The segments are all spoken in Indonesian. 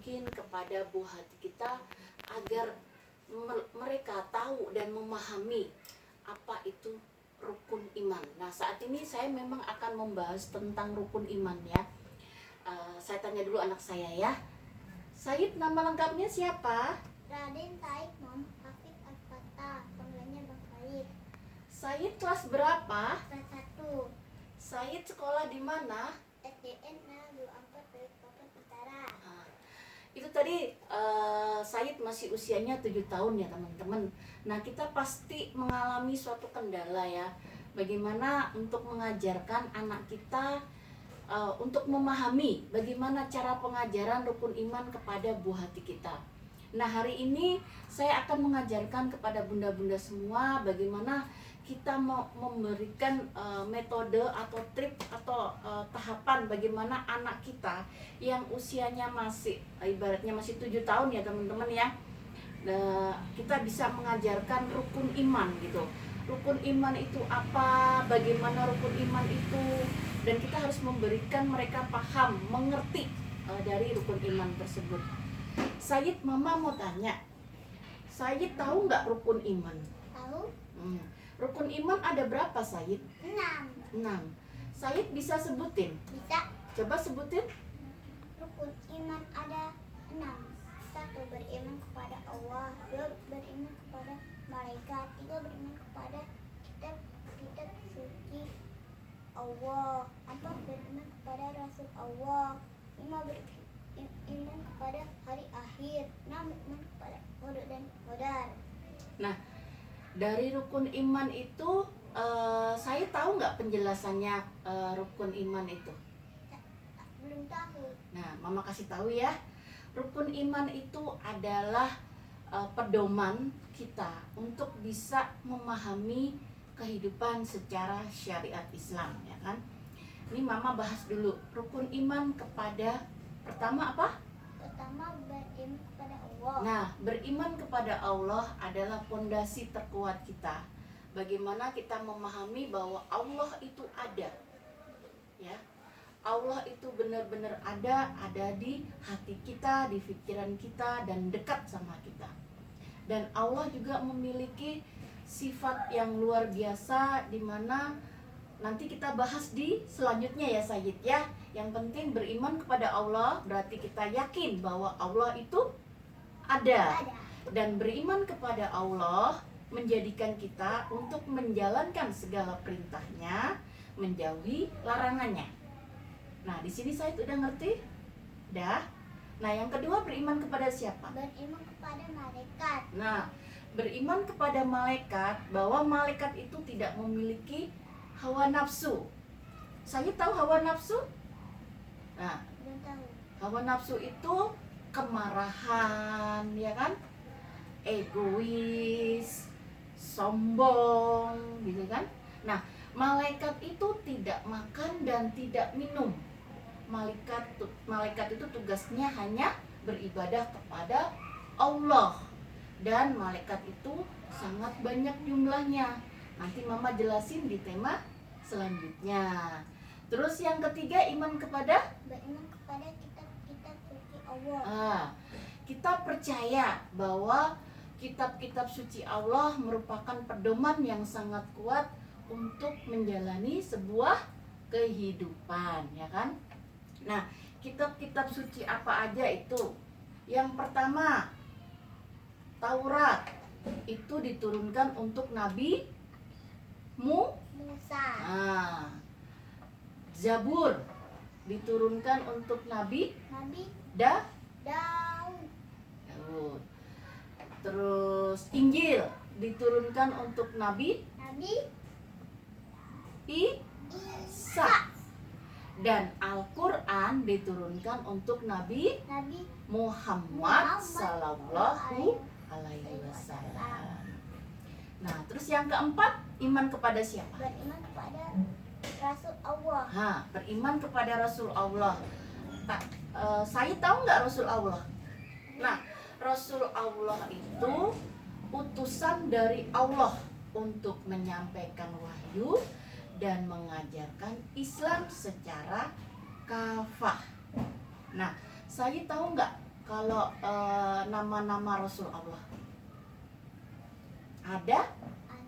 mungkin kepada buah hati kita agar mereka tahu dan memahami apa itu rukun iman. Nah, saat ini saya memang akan membahas tentang rukun iman ya. Saya tanya dulu anak saya ya. Said, nama lengkapnya siapa? Raden Said Muhammad Hafid Al-Fatah, panggilannya Bang Said. Said kelas berapa? Kelas 1, Said sekolah di mana? SDN 24 Balikpapan Utara. Nah, itu tadi Said masih usianya 7 tahun ya teman-teman. Nah, kita pasti mengalami suatu kendala ya. Bagaimana untuk mengajarkan anak kita untuk memahami bagaimana cara pengajaran rukun iman kepada buah hati kita. Nah, hari ini saya akan mengajarkan kepada bunda-bunda semua bagaimana kita mau memberikan metode atau trik atau tahapan bagaimana anak kita yang usianya masih ibaratnya masih 7 tahun ya teman-teman ya. Kita bisa mengajarkan rukun iman gitu. Rukun iman itu apa? Bagaimana rukun iman itu? Dan kita harus memberikan mereka paham, mengerti dari rukun iman tersebut. Said, mama mau tanya. Said tahu nggak rukun iman? Tahu? Rukun iman ada berapa, Said? 6. 6. Said bisa sebutin? Bisa. Coba sebutin. Rukun iman ada 6. 1. Beriman kepada Allah. 2. Beriman kepada malaikat. 3. Beriman kepada kitab suci Allah. 4. Beriman kepada Rasul Allah. 5. Beriman kepada hari akhir. 6. Beriman kepada qada dan qadar. Nah, dari rukun iman itu saya tahu nggak penjelasannya rukun iman itu? Belum tahu. Nah, mama kasih tahu ya. Rukun iman itu adalah pedoman kita untuk bisa memahami kehidupan secara syariat Islam ya kan. Ini mama bahas dulu rukun iman kepada pertama apa? Pertama, beriman kepada Allah. Nah, beriman kepada Allah adalah fondasi terkuat kita. Bagaimana kita memahami bahwa Allah itu ada. Ya. Allah itu benar-benar ada di hati kita, di pikiran kita dan dekat sama kita. Dan Allah juga memiliki sifat yang luar biasa di mana nanti kita bahas di selanjutnya ya Sayyid ya. Yang penting beriman kepada Allah berarti kita yakin bahwa Allah itu ada. Dan beriman kepada Allah menjadikan kita untuk menjalankan segala perintahnya, menjauhi larangannya. Nah, di sini Said udah ngerti? Dah. Nah, yang kedua beriman kepada siapa? Beriman kepada malaikat. Nah, beriman kepada malaikat bahwa malaikat itu tidak memiliki hawa nafsu. Saya tahu hawa nafsu? Nah, Belum tahu. hawa nafsu itu kemarahan, ya kan? Egois, sombong, gitu kan? Nah, malaikat itu tidak makan dan tidak minum. Malaikat itu tugasnya hanya beribadah kepada Allah. Dan malaikat itu sangat banyak jumlahnya. Nanti mama jelasin di tema selanjutnya. Terus yang ketiga iman kepada? Beriman kepada kitab-kitab suci Allah. Kita percaya bahwa kitab-kitab suci Allah merupakan pedoman yang sangat kuat untuk menjalani sebuah kehidupan, ya kan? Nah, kitab-kitab suci apa aja itu? Yang pertama, Taurat itu diturunkan untuk Nabi Musa. Zabur diturunkan untuk Nabi Daud. Daud. Terus Injil diturunkan untuk Nabi Isa. Dan Al-Quran diturunkan untuk Nabi Muhammad Sallallahu Alaihi Wasallam. Nah, terus yang keempat iman kepada siapa? Beriman kepada Rasul Allah. Beriman kepada Rasul Allah. Saya tahu nggak Rasul Allah? Nah, Rasul Allah itu utusan dari Allah untuk menyampaikan wahyu dan mengajarkan Islam secara kafah. Nah, saya tahu nggak kalau nama-nama Rasul Allah? Ada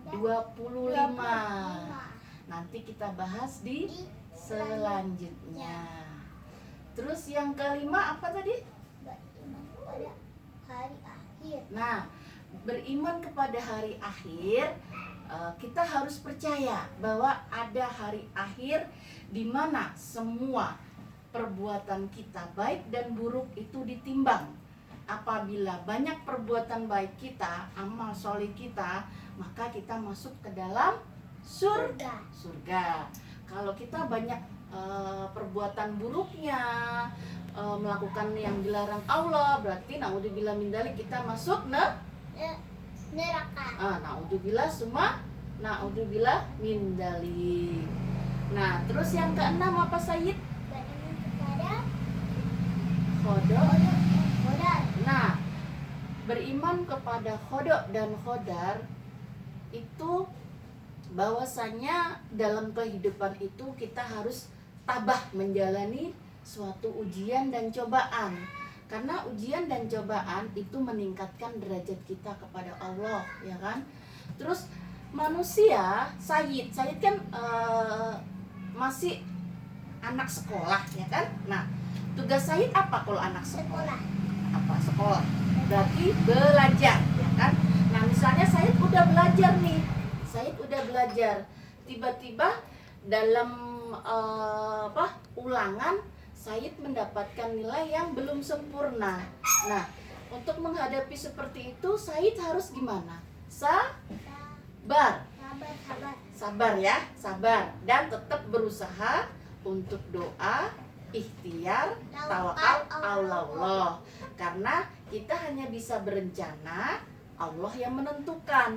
Ada 25. 25. Nanti kita bahas di Di selanjutnya. Terus yang kelima apa tadi? beriman kepada hari akhir. Nah, beriman kepada hari akhir, kita harus percaya bahwa ada hari akhir di mana semua perbuatan kita baik dan buruk itu ditimbang. Apabila banyak perbuatan baik kita, amal soleh kita, maka kita masuk ke dalam surga. Kalau kita banyak perbuatan buruknya, melakukan yang dilarang Allah, berarti naudzubillah min dzalik, kita masuk Neraka. naudzubillah naudzubillah min dzalik. Nah, terus yang keenam apa Sayyid? Beriman kepada Qada. Qadar. Nah, beriman kepada qada dan qadar itu bahwasanya dalam kehidupan itu kita harus tabah menjalani suatu ujian dan cobaan. Karena ujian dan cobaan itu meningkatkan derajat kita kepada Allah, ya kan? Terus manusia, Sayyid kan masih anak sekolah, ya kan? Nah, tugas Sayyid apa kalau anak sekolah? Apa sekolah? Berarti belajar, ya kan? Nah, misalnya Sayyid udah belajar nih, tiba-tiba dalam ulangan Sayyid mendapatkan nilai yang belum sempurna. Nah, untuk menghadapi seperti itu Sayyid harus gimana? Sabar ya, dan tetap berusaha untuk doa, ikhtiar, tawakal Allah. Karena kita hanya bisa berencana, Allah yang menentukan.